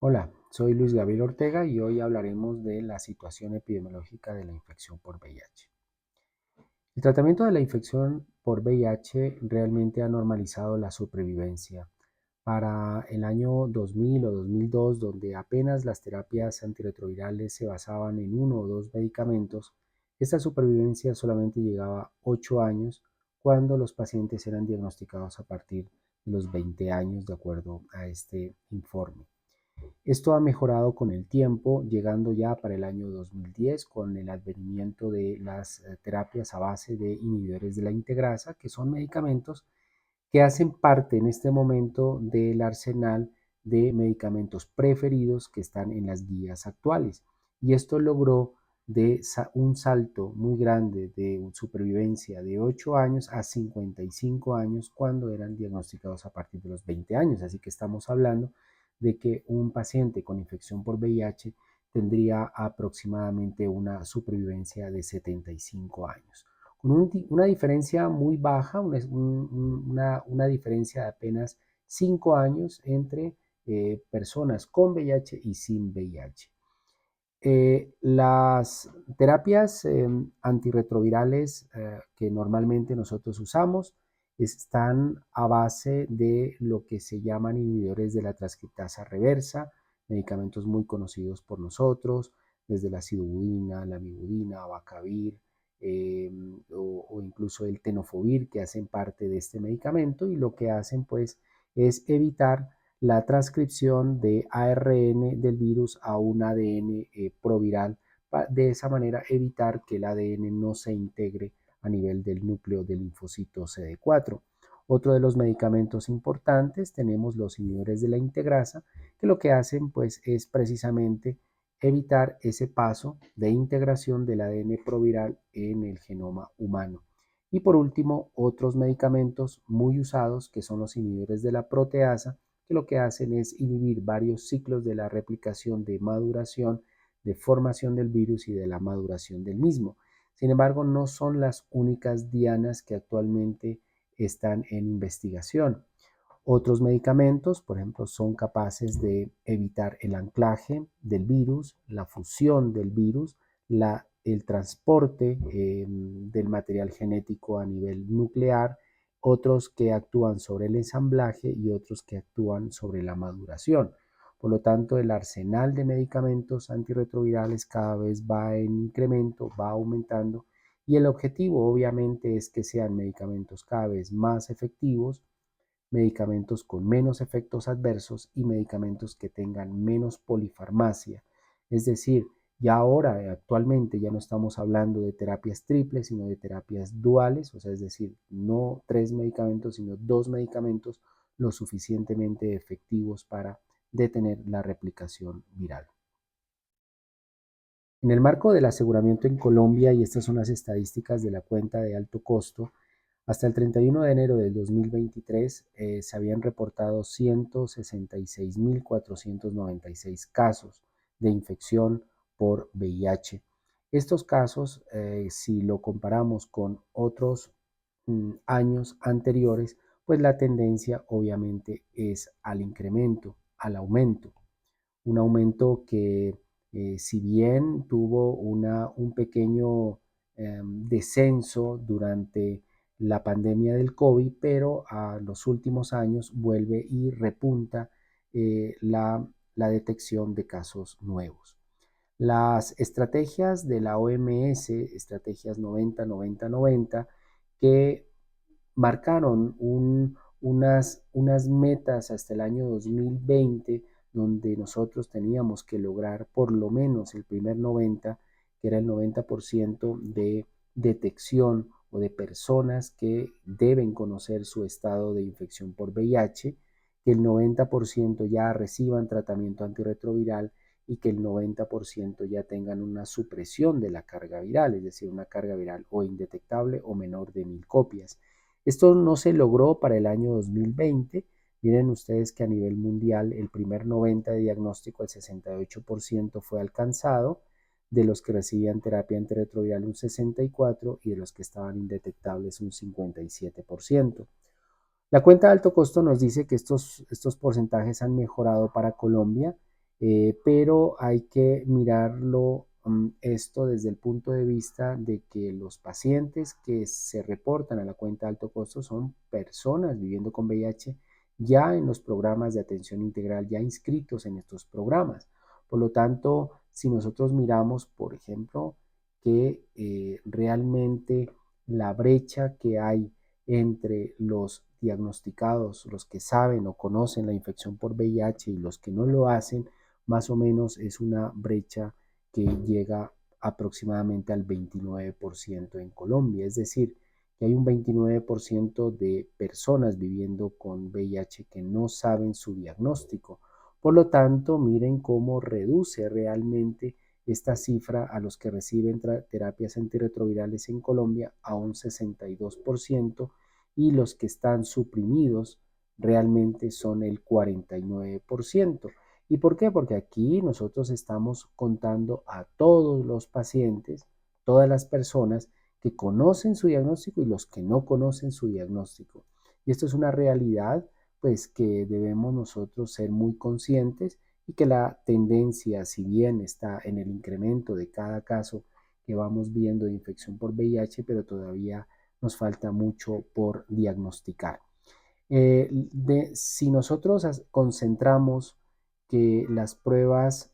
Hola, soy Luis Gabriel Ortega y hoy hablaremos de la situación epidemiológica de la infección por VIH. El tratamiento de la infección por VIH realmente ha normalizado la supervivencia. Para el año 2000 o 2002, donde apenas las terapias antirretrovirales se basaban en uno o dos medicamentos, esta supervivencia solamente llegaba a 8 años cuando los pacientes eran diagnosticados a partir de los 20 años, de acuerdo a este informe. Esto ha mejorado con el tiempo, llegando ya para el año 2010 con el advenimiento de las terapias a base de inhibidores de la integrasa, que son medicamentos que hacen parte en este momento del arsenal de medicamentos preferidos que están en las guías actuales. Y esto logró de un salto muy grande de supervivencia de 8 años a 55 años cuando eran diagnosticados a partir de los 20 años. Así que estamos hablando de que un paciente con infección por VIH tendría aproximadamente una supervivencia de 75 años con una diferencia muy baja, una diferencia de apenas 5 años entre personas con VIH y sin VIH. Las terapias antirretrovirales que normalmente nosotros usamos están a base de lo que se llaman inhibidores de la transcriptasa reversa, medicamentos muy conocidos por nosotros, desde la acidobudina, la amibudina, abacavir, o incluso el tenofovir, que hacen parte de este medicamento y lo que hacen pues es evitar la transcripción de ARN del virus a un ADN proviral, de esa manera evitar que el ADN no se integre a nivel del núcleo del linfocito CD4. Otro de los medicamentos importantes tenemos los inhibidores de la integrasa, que lo que hacen pues es precisamente evitar ese paso de integración del ADN proviral en el genoma humano. Y por último, otros medicamentos muy usados que son los inhibidores de la proteasa, que lo que hacen es inhibir varios ciclos de la replicación de maduración, de formación del virus y de la maduración del mismo. Sin embargo, no son las únicas dianas que actualmente están en investigación. Otros medicamentos, por ejemplo, son capaces de evitar el anclaje del virus, la fusión del virus, el transporte del material genético a nivel nuclear, otros que actúan sobre el ensamblaje y otros que actúan sobre la maduración. Por lo tanto, el arsenal de medicamentos antirretrovirales cada vez va en incremento, va aumentando y el objetivo obviamente es que sean medicamentos cada vez más efectivos, medicamentos con menos efectos adversos y medicamentos que tengan menos polifarmacia. Es decir, ya ahora, actualmente, ya no estamos hablando de terapias triples, sino de terapias duales, o sea, es decir, no 3 medicamentos, sino 2 medicamentos lo suficientemente efectivos para detener la replicación viral. En el marco del aseguramiento en Colombia, y estas son las estadísticas de la cuenta de alto costo, hasta el 31 de enero del 2023 se habían reportado 166.496 casos de infección por VIH. Estos casos, si lo comparamos con otros años anteriores, pues la tendencia obviamente es al incremento, al aumento. Un aumento que si bien tuvo un pequeño descenso durante la pandemia del COVID, pero a los últimos años vuelve y repunta la detección de casos nuevos. Las estrategias de la OMS, estrategias 90-90-90, que marcaron unas metas hasta el año 2020, donde nosotros teníamos que lograr por lo menos el primer 90, que era el 90% de detección o de personas que deben conocer su estado de infección por VIH, que el 90% ya reciban tratamiento antirretroviral y que el 90% ya tengan una supresión de la carga viral, es decir, una carga viral o indetectable o menor de 1000 copias. Esto no se logró para el año 2020. Miren ustedes que a nivel mundial el primer 90 de diagnóstico, el 68% fue alcanzado, de los que recibían terapia antirretroviral un 64% y de los que estaban indetectables un 57%. La cuenta de alto costo nos dice que estos porcentajes han mejorado para Colombia. pero hay que mirarlo esto desde el punto de vista de que los pacientes que se reportan a la cuenta de alto costo son personas viviendo con VIH ya en los programas de atención integral, ya inscritos en estos programas. Por lo tanto, si nosotros miramos, por ejemplo, que realmente la brecha que hay entre los diagnosticados, los que saben o conocen la infección por VIH y los que no lo hacen, más o menos es una brecha que llega aproximadamente al 29% en Colombia. Es decir, que hay un 29% de personas viviendo con VIH que no saben su diagnóstico. Por lo tanto, miren cómo reduce realmente esta cifra a los que reciben terapias antirretrovirales en Colombia a un 62% y los que están suprimidos realmente son el 49%. ¿Y por qué? Porque aquí nosotros estamos contando a todos los pacientes, todas las personas que conocen su diagnóstico y los que no conocen su diagnóstico. Y esto es una realidad pues que debemos nosotros ser muy conscientes y que la tendencia, si bien está en el incremento de cada caso que vamos viendo de infección por VIH, pero todavía nos falta mucho por diagnosticar. Si nosotros concentramos que las pruebas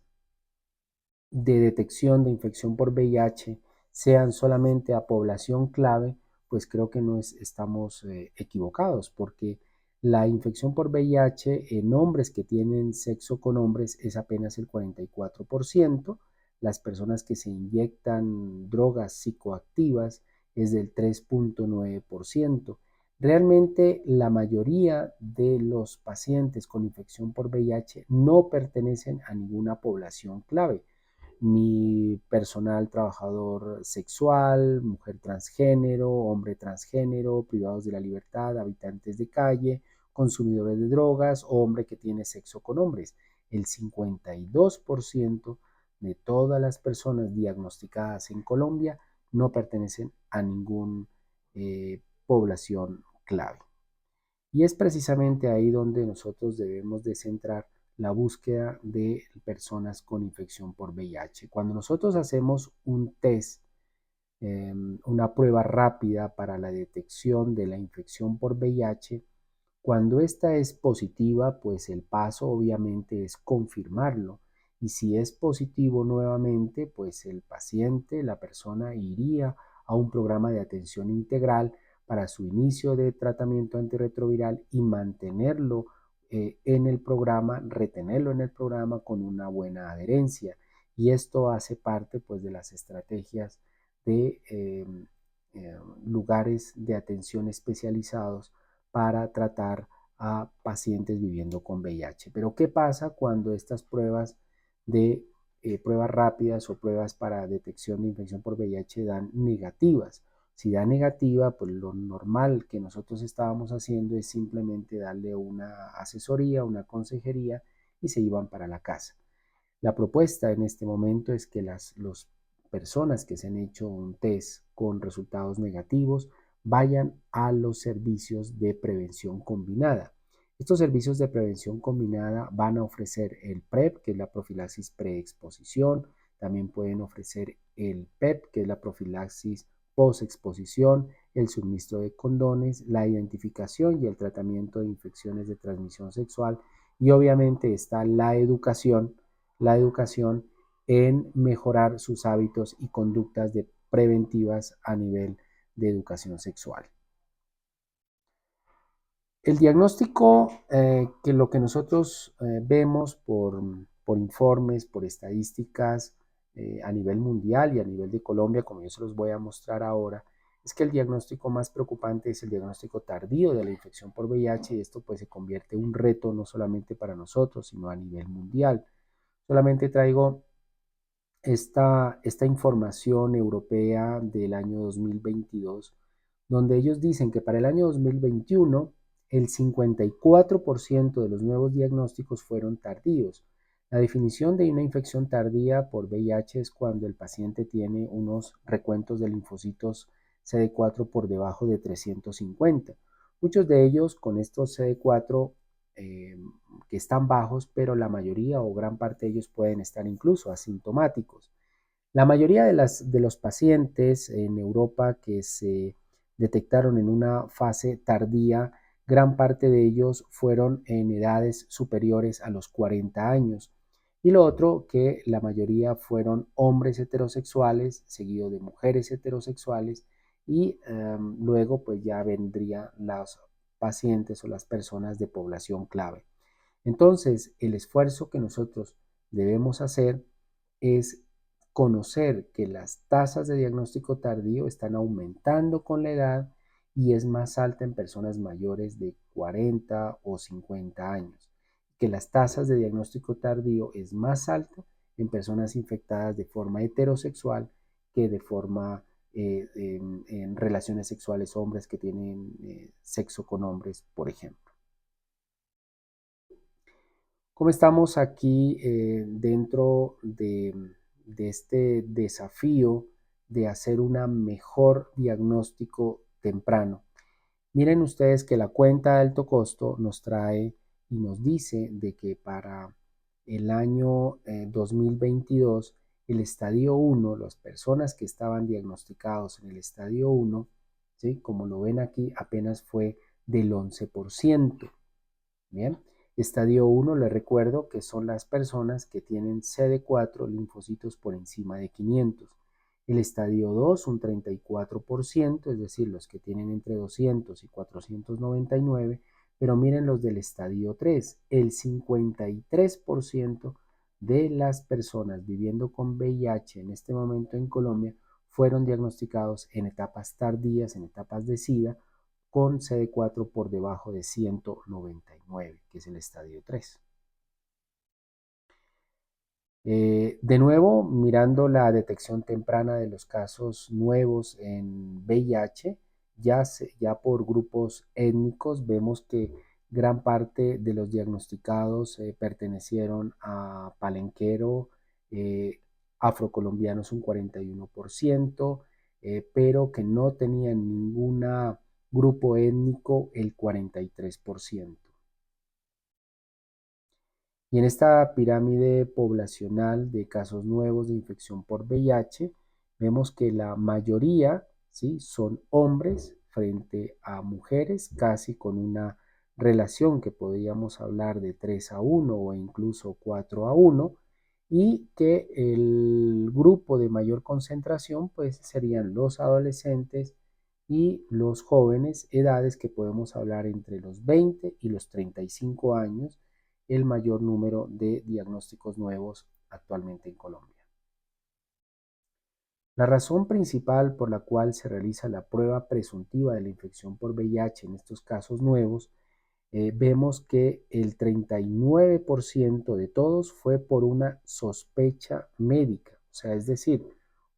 de detección de infección por VIH sean solamente a población clave, pues creo que no estamos equivocados, porque la infección por VIH en hombres que tienen sexo con hombres es apenas el 44%, las personas que se inyectan drogas psicoactivas es del 3.9%. Realmente la mayoría de los pacientes con infección por VIH no pertenecen a ninguna población clave, ni personal trabajador sexual, mujer transgénero, hombre transgénero, privados de la libertad, habitantes de calle, consumidores de drogas o hombre que tiene sexo con hombres. El 52% de todas las personas diagnosticadas en Colombia no pertenecen a ninguna población clave. Y es precisamente ahí donde nosotros debemos de centrar la búsqueda de personas con infección por VIH. Cuando nosotros hacemos un test, una prueba rápida para la detección de la infección por VIH, cuando esta es positiva, pues el paso obviamente es confirmarlo. Y si es positivo nuevamente, pues el paciente, la persona iría a un programa de atención integral para su inicio de tratamiento antirretroviral y mantenerlo en el programa, retenerlo en el programa con una buena adherencia. Y esto hace parte pues de las estrategias de lugares de atención especializados para tratar a pacientes viviendo con VIH. Pero ¿qué pasa cuando estas pruebas de pruebas rápidas o pruebas para detección de infección por VIH dan negativas? Si da negativa, pues lo normal que nosotros estábamos haciendo es simplemente darle una asesoría, una consejería y se iban para la casa. La propuesta en este momento es que las personas que se han hecho un test con resultados negativos vayan a los servicios de prevención combinada. Estos servicios de prevención combinada van a ofrecer el PrEP, que es la profilaxis preexposición, también pueden ofrecer el PEP, que es la profilaxis postexposición, el suministro de condones, la identificación y el tratamiento de infecciones de transmisión sexual y obviamente está la educación en mejorar sus hábitos y conductas preventivas a nivel de educación sexual. El diagnóstico, que lo que nosotros vemos por informes, por estadísticas a nivel mundial y a nivel de Colombia, como yo se los voy a mostrar ahora, es que el diagnóstico más preocupante es el diagnóstico tardío de la infección por VIH y esto pues se convierte en un reto no solamente para nosotros, sino a nivel mundial. Solamente traigo esta información europea del año 2022, donde ellos dicen que para el año 2021 el 54% de los nuevos diagnósticos fueron tardíos. La definición de una infección tardía por VIH es cuando el paciente tiene unos recuentos de linfocitos CD4 por debajo de 350. Muchos de ellos con estos CD4 que están bajos, pero la mayoría o gran parte de ellos pueden estar incluso asintomáticos. La mayoría de los pacientes en Europa que se detectaron en una fase tardía, gran parte de ellos fueron en edades superiores a los 40 años. Y lo otro, que la mayoría fueron hombres heterosexuales, seguido de mujeres heterosexuales, y luego pues ya vendrían los pacientes o las personas de población clave. Entonces, el esfuerzo que nosotros debemos hacer es conocer que las tasas de diagnóstico tardío están aumentando con la edad y es más alta en personas mayores de 40 o 50 años, que las tasas de diagnóstico tardío es más alta en personas infectadas de forma heterosexual que de forma en relaciones sexuales hombres que tienen sexo con hombres, por ejemplo. ¿Cómo estamos aquí dentro de este desafío de hacer un mejor diagnóstico temprano? Miren ustedes que la cuenta de alto costo nos trae y nos dice de que para el año 2022, el estadio 1, las personas que estaban diagnosticados en el estadio 1, ¿sí? Como lo ven aquí, apenas fue del 11%. Bien, estadio 1 les recuerdo que son las personas que tienen CD4 linfocitos por encima de 500. El estadio 2 un 34%, es decir, los que tienen entre 200 y 499, pero miren los del estadio 3, el 53% de las personas viviendo con VIH en este momento en Colombia fueron diagnosticados en etapas tardías, en etapas de SIDA, con CD4 por debajo de 199, que es el estadio 3. De nuevo, mirando la detección temprana de los casos nuevos en VIH, ya por grupos étnicos, vemos que gran parte de los diagnosticados pertenecieron a palenquero, afrocolombianos un 41%, pero que no tenían ningún grupo étnico el 43%. Y en esta pirámide poblacional de casos nuevos de infección por VIH, vemos que la mayoría, ¿sí?, son hombres frente a mujeres, casi con una relación que podríamos hablar de 3:1 o incluso 4:1, y que el grupo de mayor concentración pues serían los adolescentes y los jóvenes, edades que podemos hablar entre los 20 y los 35 años, el mayor número de diagnósticos nuevos actualmente en Colombia. La razón principal por la cual se realiza la prueba presuntiva de la infección por VIH en estos casos nuevos, vemos que el 39% de todos fue por una sospecha médica, o sea, es decir,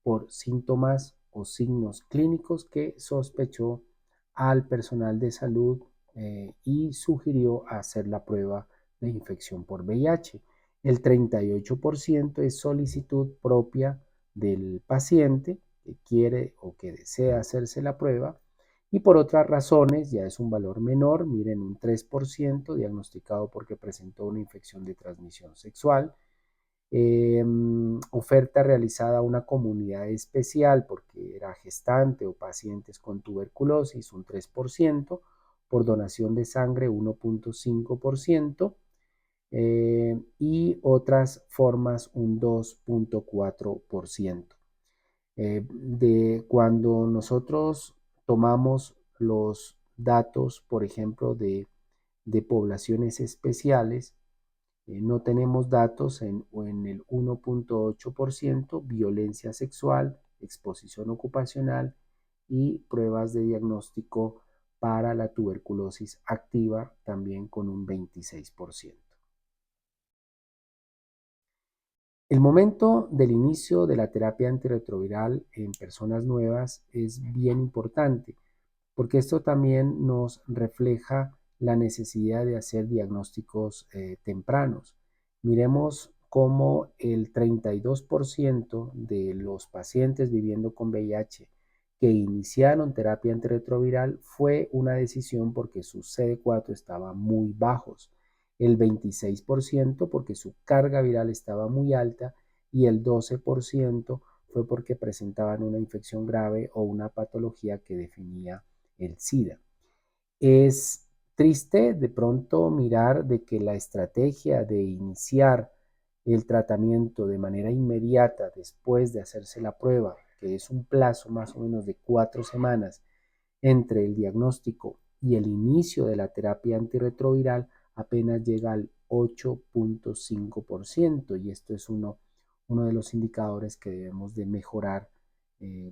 por síntomas o signos clínicos que sospechó al personal de salud y sugirió hacer la prueba de infección por VIH. El 38% es solicitud propia del paciente que quiere o que desea hacerse la prueba, y por otras razones ya es un valor menor, miren, un 3% diagnosticado porque presentó una infección de transmisión sexual, oferta realizada a una comunidad especial porque era gestante o pacientes con tuberculosis, un 3%, por donación de sangre 1.5%, y otras formas un 2.4%. De cuando nosotros tomamos los datos, por ejemplo, de poblaciones especiales, no tenemos datos en el 1.8%, violencia sexual, exposición ocupacional y pruebas de diagnóstico para la tuberculosis activa, también con un 26%. El momento del inicio de la terapia antirretroviral en personas nuevas es bien importante, porque esto también nos refleja la necesidad de hacer diagnósticos tempranos. Miremos cómo el 32% de los pacientes viviendo con VIH que iniciaron terapia antirretroviral fue una decisión porque sus CD4 estaban muy bajos. el 26% porque su carga viral estaba muy alta y el 12% fue porque presentaban una infección grave o una patología que definía el SIDA. Es triste de pronto mirar de que la estrategia de iniciar el tratamiento de manera inmediata después de hacerse la prueba, que es un plazo más o menos de 4 semanas entre el diagnóstico y el inicio de la terapia antirretroviral, apenas llega al 8.5% y esto es uno de los indicadores que debemos de mejorar eh,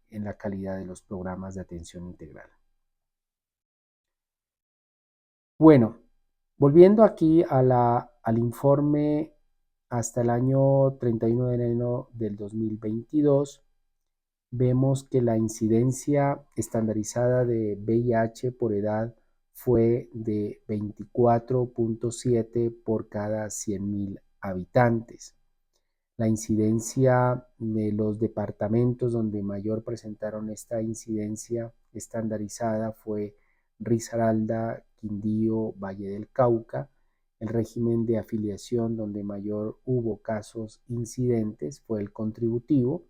en la calidad de los programas de atención integral. Bueno, volviendo aquí al informe hasta el año 31 de enero del 2022, vemos que la incidencia estandarizada de VIH por edad fue de 24.7 por cada 100.000 habitantes. La incidencia de los departamentos donde mayor presentaron esta incidencia estandarizada fue Risaralda, Quindío, Valle del Cauca. El régimen de afiliación donde mayor hubo casos incidentes fue el contributivo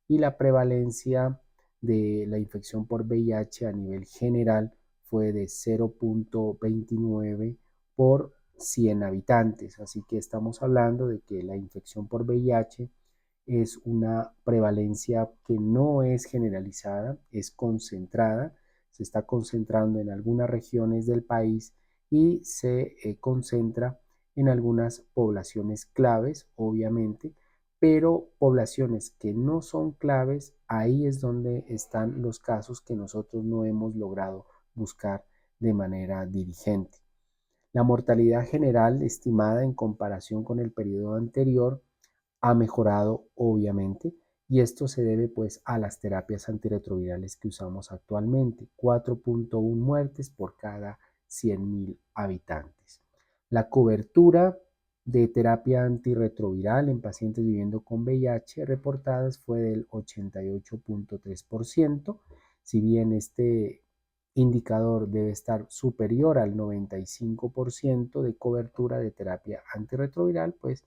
y la prevalencia de la infección por VIH a nivel general fue de 0.29 por 100 habitantes. Así que estamos hablando de que la infección por VIH es una prevalencia que no es generalizada, es concentrada, se está concentrando en algunas regiones del país y se concentra en algunas poblaciones claves, obviamente, pero poblaciones que no son claves, ahí es donde están los casos que nosotros no hemos logrado buscar de manera dirigente. La mortalidad general estimada en comparación con el periodo anterior ha mejorado obviamente y esto se debe pues a las terapias antirretrovirales que usamos actualmente, 4.1 muertes por cada 100.000 habitantes. La cobertura de terapia antirretroviral en pacientes viviendo con VIH reportadas fue del 88.3%, si bien este indicador debe estar superior al 95% de cobertura de terapia antirretroviral, pues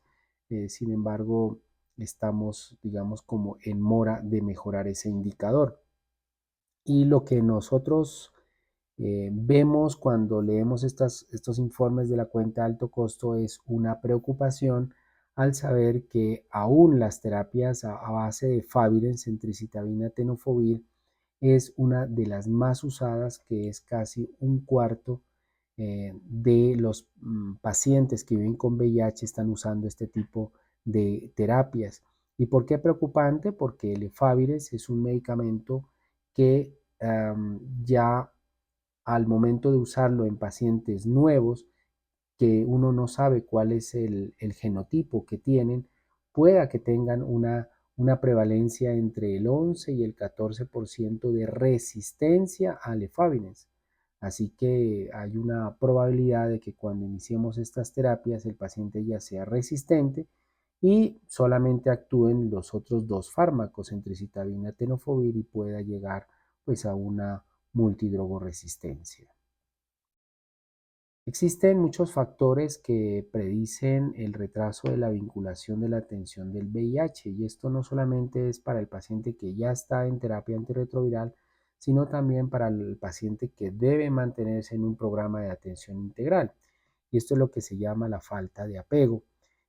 sin embargo estamos, digamos, como en mora de mejorar ese indicador. Y lo que nosotros vemos cuando leemos estos informes de la cuenta de alto costo es una preocupación al saber que aún las terapias a base de Favirenz, centricitabina, tenofovir, es una de las más usadas, que es casi un cuarto de los pacientes que viven con VIH están usando este tipo de terapias. ¿Y por qué preocupante? Porque el Efavirenz es un medicamento que ya al momento de usarlo en pacientes nuevos, que uno no sabe cuál es el genotipo que tienen, pueda que tengan una prevalencia entre el 11 y el 14% de resistencia al efavirenz. Así que hay una probabilidad de que cuando iniciemos estas terapias el paciente ya sea resistente y solamente actúen los otros dos fármacos, entricitabina, tenofovir, y pueda llegar pues a una multidrogoresistencia. Existen muchos factores que predicen el retraso de la vinculación de la atención del VIH y esto no solamente es para el paciente que ya está en terapia antirretroviral, sino también para el paciente que debe mantenerse en un programa de atención integral. Y esto es lo que se llama la falta de apego.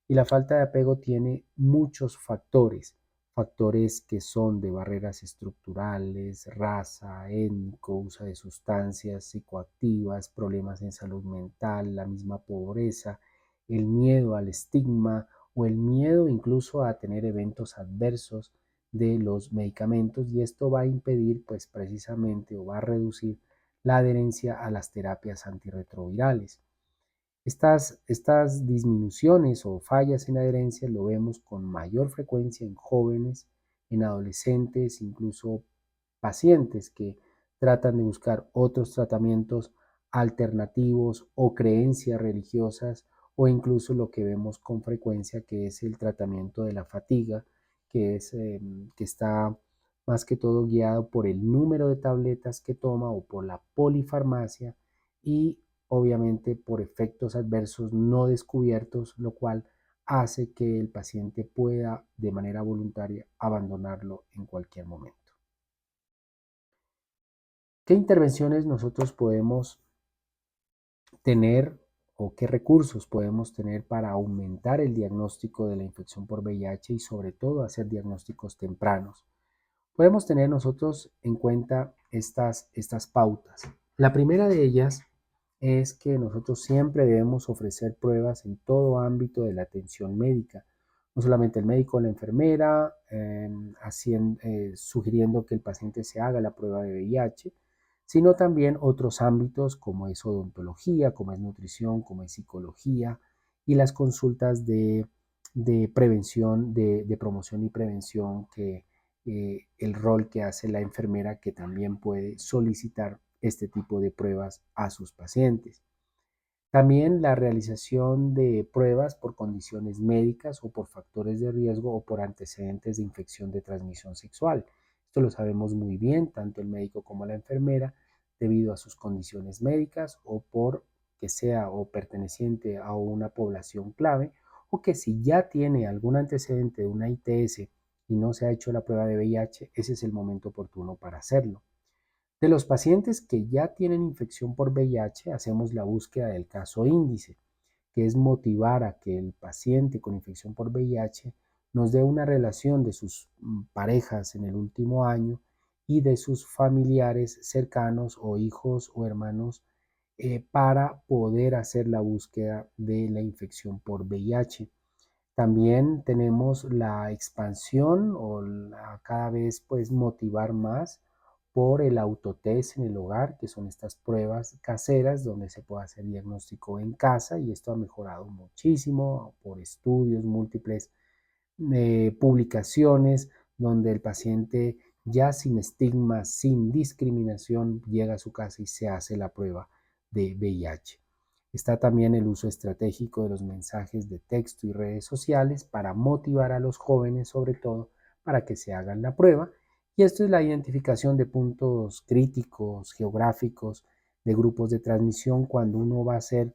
Y la falta de apego tiene muchos factores, factores que son de barreras estructurales, raza, étnico, uso de sustancias psicoactivas, problemas en salud mental, la misma pobreza, el miedo al estigma o el miedo incluso a tener eventos adversos de los medicamentos, y esto va a impedir pues precisamente o va a reducir la adherencia a las terapias antirretrovirales. Estas disminuciones o fallas en adherencia lo vemos con mayor frecuencia en jóvenes, en adolescentes, incluso pacientes que tratan de buscar otros tratamientos alternativos o creencias religiosas, o incluso lo que vemos con frecuencia que es el tratamiento de la fatiga, que está más que todo guiado por el número de tabletas que toma o por la polifarmacia, y obviamente por efectos adversos no descubiertos, lo cual hace que el paciente pueda de manera voluntaria abandonarlo en cualquier momento. ¿Qué intervenciones nosotros podemos tener o qué recursos podemos tener para aumentar el diagnóstico de la infección por VIH y sobre todo hacer diagnósticos tempranos? Podemos tener nosotros en cuenta estas pautas. La primera de ellas es que nosotros siempre debemos ofrecer pruebas en todo ámbito de la atención médica. No solamente el médico o la enfermera, sugiriendo que el paciente se haga la prueba de VIH, sino también otros ámbitos como es odontología, como es nutrición, como es psicología y las consultas de prevención, de promoción y prevención, que el rol que hace la enfermera, que también puede solicitar este tipo de pruebas a sus pacientes. También la realización de pruebas por condiciones médicas o por factores de riesgo o por antecedentes de infección de transmisión sexual. Esto lo sabemos muy bien, tanto el médico como la enfermera, debido a sus condiciones médicas o por que sea o perteneciente a una población clave, o que si ya tiene algún antecedente de una ITS y no se ha hecho la prueba de VIH, ese es el momento oportuno para hacerlo. De los pacientes que ya tienen infección por VIH, hacemos la búsqueda del caso índice, que es motivar a que el paciente con infección por VIH nos dé una relación de sus parejas en el último año y de sus familiares cercanos o hijos o hermanos, para poder hacer la búsqueda de la infección por VIH. También tenemos la expansión o cada vez pues motivar más por el autotest en el hogar, que son estas pruebas caseras donde se puede hacer diagnóstico en casa, y esto ha mejorado muchísimo por estudios múltiples, publicaciones donde el paciente ya sin estigma, sin discriminación, llega a su casa y se hace la prueba de VIH. Está también el uso estratégico de los mensajes de texto y redes sociales para motivar a los jóvenes, sobre todo, para que se hagan la prueba. Y esto es la identificación de puntos críticos, geográficos, de grupos de transmisión cuando uno va a hacer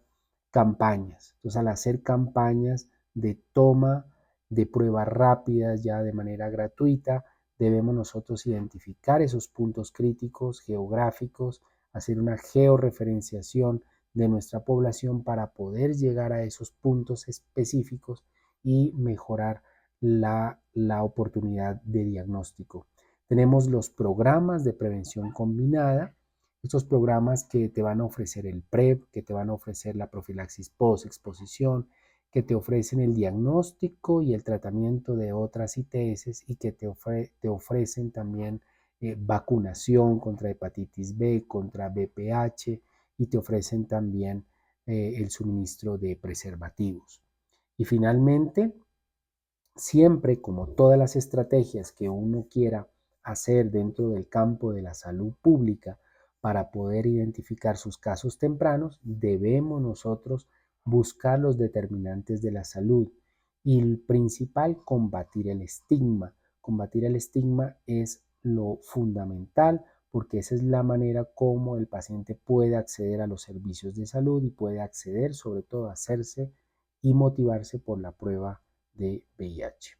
campañas. Entonces, al hacer campañas de toma de pruebas rápidas ya de manera gratuita, debemos nosotros identificar esos puntos críticos geográficos, hacer una georreferenciación de nuestra población para poder llegar a esos puntos específicos y mejorar la oportunidad de diagnóstico. Tenemos los programas de prevención combinada, estos programas que te van a ofrecer el PrEP, que te van a ofrecer la profilaxis post-exposición, que te ofrecen el diagnóstico y el tratamiento de otras ITS y que te ofrecen también vacunación contra hepatitis B, contra VPH, y te ofrecen también el suministro de preservativos. Y finalmente, siempre, como todas las estrategias que uno quiera hacer dentro del campo de la salud pública para poder identificar sus casos tempranos, debemos nosotros buscar los determinantes de la salud y el principal, combatir el estigma. Combatir el estigma es lo fundamental, porque esa es la manera como el paciente puede acceder a los servicios de salud y puede acceder sobre todo a hacerse y motivarse por la prueba de VIH.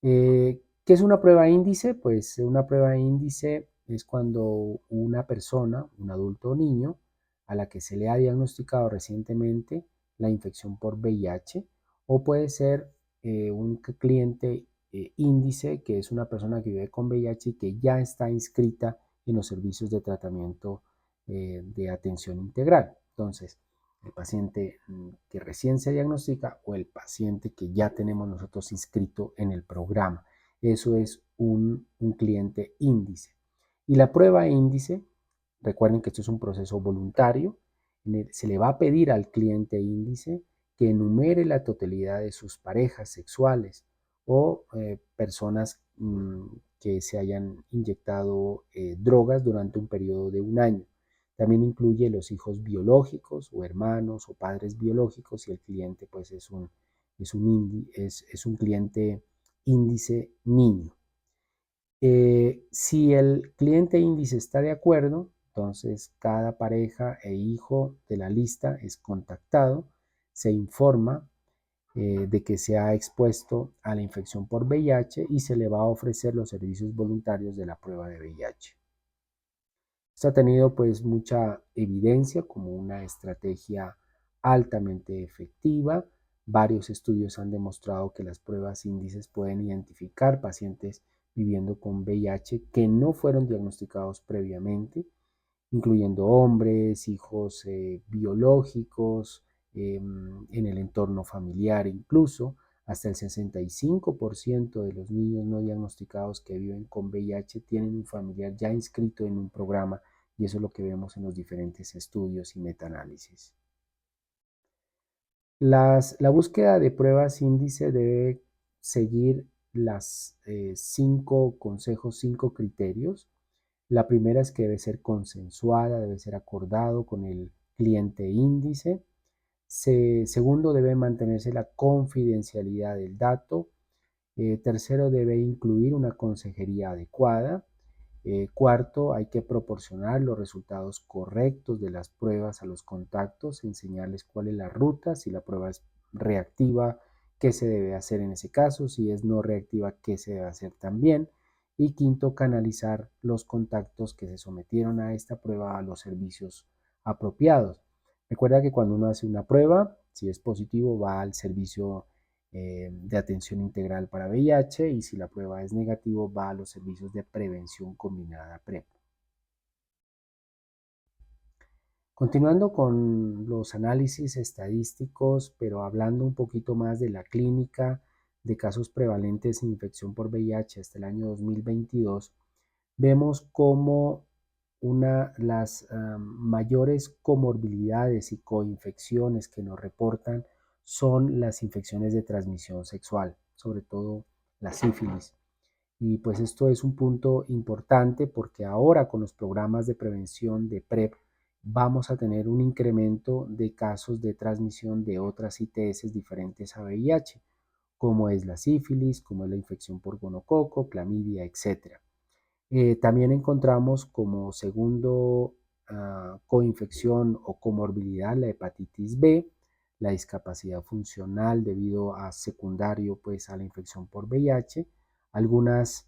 ¿Qué es una prueba índice? Pues una prueba índice es cuando una persona, un adulto o niño, a la que se le ha diagnosticado recientemente la infección por VIH, o puede ser un cliente índice, que es una persona que vive con VIH y que ya está inscrita en los servicios de tratamiento de atención integral. Entonces, el paciente que recién se diagnostica o el paciente que ya tenemos nosotros inscrito en el programa. Eso es un cliente índice. Y la prueba índice, recuerden que esto es un proceso voluntario, se le va a pedir al cliente índice que enumere la totalidad de sus parejas sexuales o personas que se hayan inyectado drogas durante un periodo de un año. También incluye los hijos biológicos o hermanos o padres biológicos, y el cliente pues es un cliente índice niño. Si el cliente índice está de acuerdo, Entonces, cada pareja e hijo de la lista es contactado, se informa de que se ha expuesto a la infección por VIH y se le va a ofrecer los servicios voluntarios de la prueba de VIH. Esto ha tenido pues mucha evidencia como una estrategia altamente efectiva. Varios estudios han demostrado que las pruebas índices pueden identificar pacientes viviendo con VIH que no fueron diagnosticados previamente, incluyendo hombres, hijos biológicos, en el entorno familiar incluso. Hasta el 65% de los niños no diagnosticados que viven con VIH tienen un familiar ya inscrito en un programa, y eso es lo que vemos en los diferentes estudios y metaanálisis. La búsqueda de pruebas índice debe seguir las 5 consejos, 5 criterios. La primera es que debe ser consensuada, debe ser acordado con el cliente índice. Segundo, debe mantenerse la confidencialidad del dato. Tercero, debe incluir una consejería adecuada. Cuarto, hay que proporcionar los resultados correctos de las pruebas a los contactos, enseñarles cuál es la ruta, si la prueba es reactiva, qué se debe hacer en ese caso, si es no reactiva, qué se debe hacer también. Y quinto, canalizar los contactos que se sometieron a esta prueba a los servicios apropiados. Recuerda que cuando uno hace una prueba, si es positivo, va al servicio de atención integral para VIH, y si la prueba es negativo, va a los servicios de prevención combinada PrEP. Continuando con los análisis estadísticos, pero hablando un poquito más de la clínica de casos prevalentes de infección por VIH hasta el año 2022, vemos cómo las mayores comorbilidades y coinfecciones que nos reportan son las infecciones de transmisión sexual, sobre todo la sífilis. Y pues esto es un punto importante porque ahora con los programas de prevención de PrEP vamos a tener un incremento de casos de transmisión de otras ITS diferentes a VIH, como es la sífilis, como es la infección por gonococo, clamidia, etc. También encontramos como segundo coinfección o comorbilidad la hepatitis B, la discapacidad funcional debido a secundario pues a la infección por VIH, algunas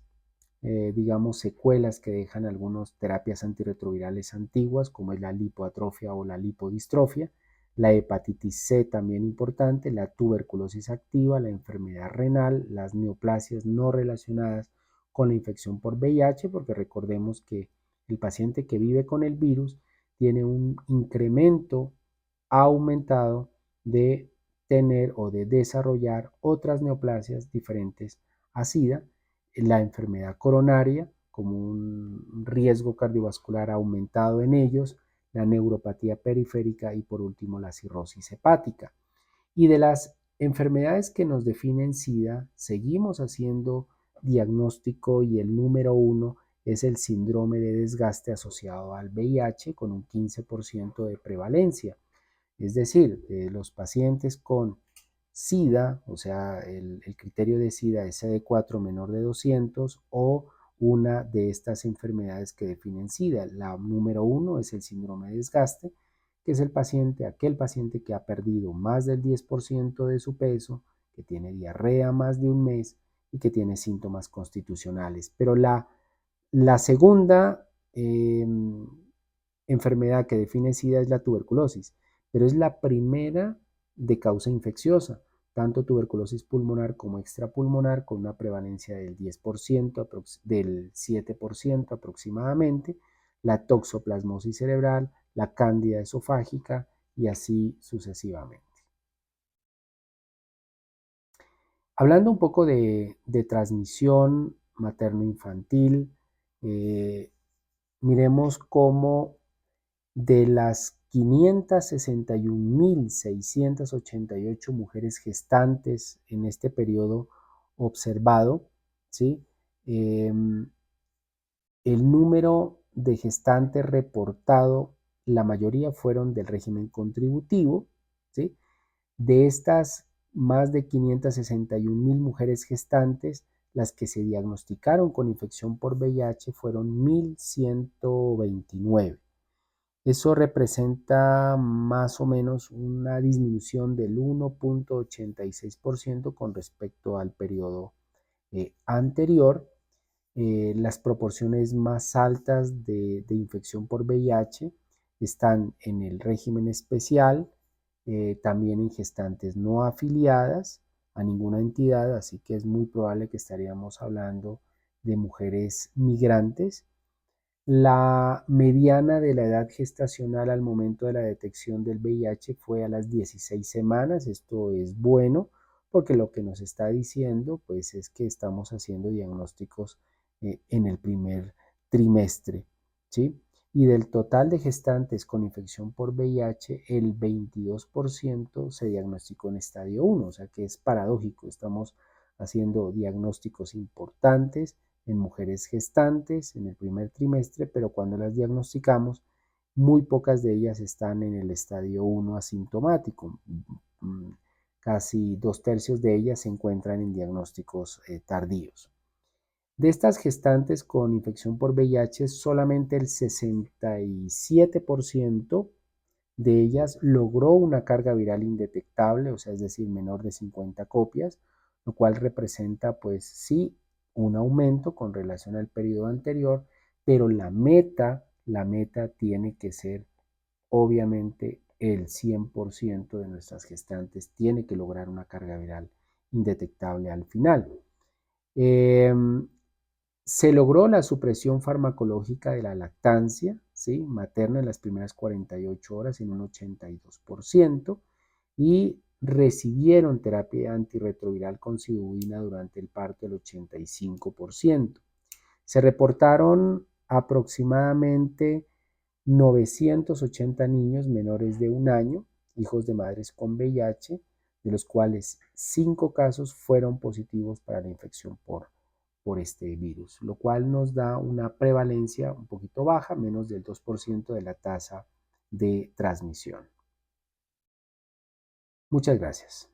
digamos secuelas que dejan algunas terapias antirretrovirales antiguas como es la lipoatrofia o la lipodistrofia, la hepatitis C también importante, la tuberculosis activa, la enfermedad renal, las neoplasias no relacionadas con la infección por VIH, porque recordemos que el paciente que vive con el virus tiene un incremento aumentado de tener o de desarrollar otras neoplasias diferentes a SIDA, la enfermedad coronaria como un riesgo cardiovascular aumentado en ellos, la neuropatía periférica y por último la cirrosis hepática. Y de las enfermedades que nos definen SIDA, seguimos haciendo diagnóstico y el número 1 es el síndrome de desgaste asociado al VIH con un 15% de prevalencia. Es decir, los pacientes con SIDA, o sea, el criterio de SIDA es CD4 menor de 200 o una de estas enfermedades que definen SIDA. La número 1 es el síndrome de desgaste, que es aquel paciente que ha perdido más del 10% de su peso, que tiene diarrea más de un mes y que tiene síntomas constitucionales. Pero la segunda enfermedad que define SIDA es la tuberculosis, pero es la primera de causa infecciosa, tanto tuberculosis pulmonar como extrapulmonar, con una prevalencia del 10%, del 7% aproximadamente, la toxoplasmosis cerebral, la cándida esofágica y así sucesivamente. Hablando un poco de transmisión materno-infantil, miremos cómo de las 561.688 mujeres gestantes en este periodo observado, ¿sí? El número de gestantes reportado, la mayoría fueron del régimen contributivo, ¿sí? De estas más de 561.000 mujeres gestantes, las que se diagnosticaron con infección por VIH fueron 1.129. Eso representa más o menos una disminución del 1,86% con respecto al periodo anterior. Las proporciones más altas de infección por VIH están en el régimen especial, también en gestantes no afiliadas a ninguna entidad, así que es muy probable que estaríamos hablando de mujeres migrantes. La mediana de la edad gestacional al momento de la detección del VIH fue a las 16 semanas. Esto es bueno porque lo que nos está diciendo pues es que estamos haciendo diagnósticos en el primer trimestre, ¿sí? Y del total de gestantes con infección por VIH, el 22% se diagnosticó en estadio 1, o sea que es paradójico, estamos haciendo diagnósticos importantes en mujeres gestantes en el primer trimestre, pero cuando las diagnosticamos, muy pocas de ellas están en el estadio 1 asintomático. Casi 2/3 de ellas se encuentran en diagnósticos tardíos. De estas gestantes con infección por VIH, solamente el 67% de ellas logró una carga viral indetectable, o sea, es decir, menor de 50 copias, lo cual representa, pues sí, un aumento con relación al periodo anterior, pero la meta tiene que ser, obviamente, el 100% de nuestras gestantes tiene que lograr una carga viral indetectable al final. Eh, Se logró la supresión farmacológica de la lactancia, ¿sí?, materna en las primeras 48 horas en un 82% y recibieron terapia antirretroviral con sidudina durante el parto el 85%. Se reportaron aproximadamente 980 niños menores de un año, hijos de madres con VIH, de los cuales 5 casos fueron positivos para la infección por este virus, lo cual nos da una prevalencia un poquito baja, menos del 2% de la tasa de transmisión. Muchas gracias.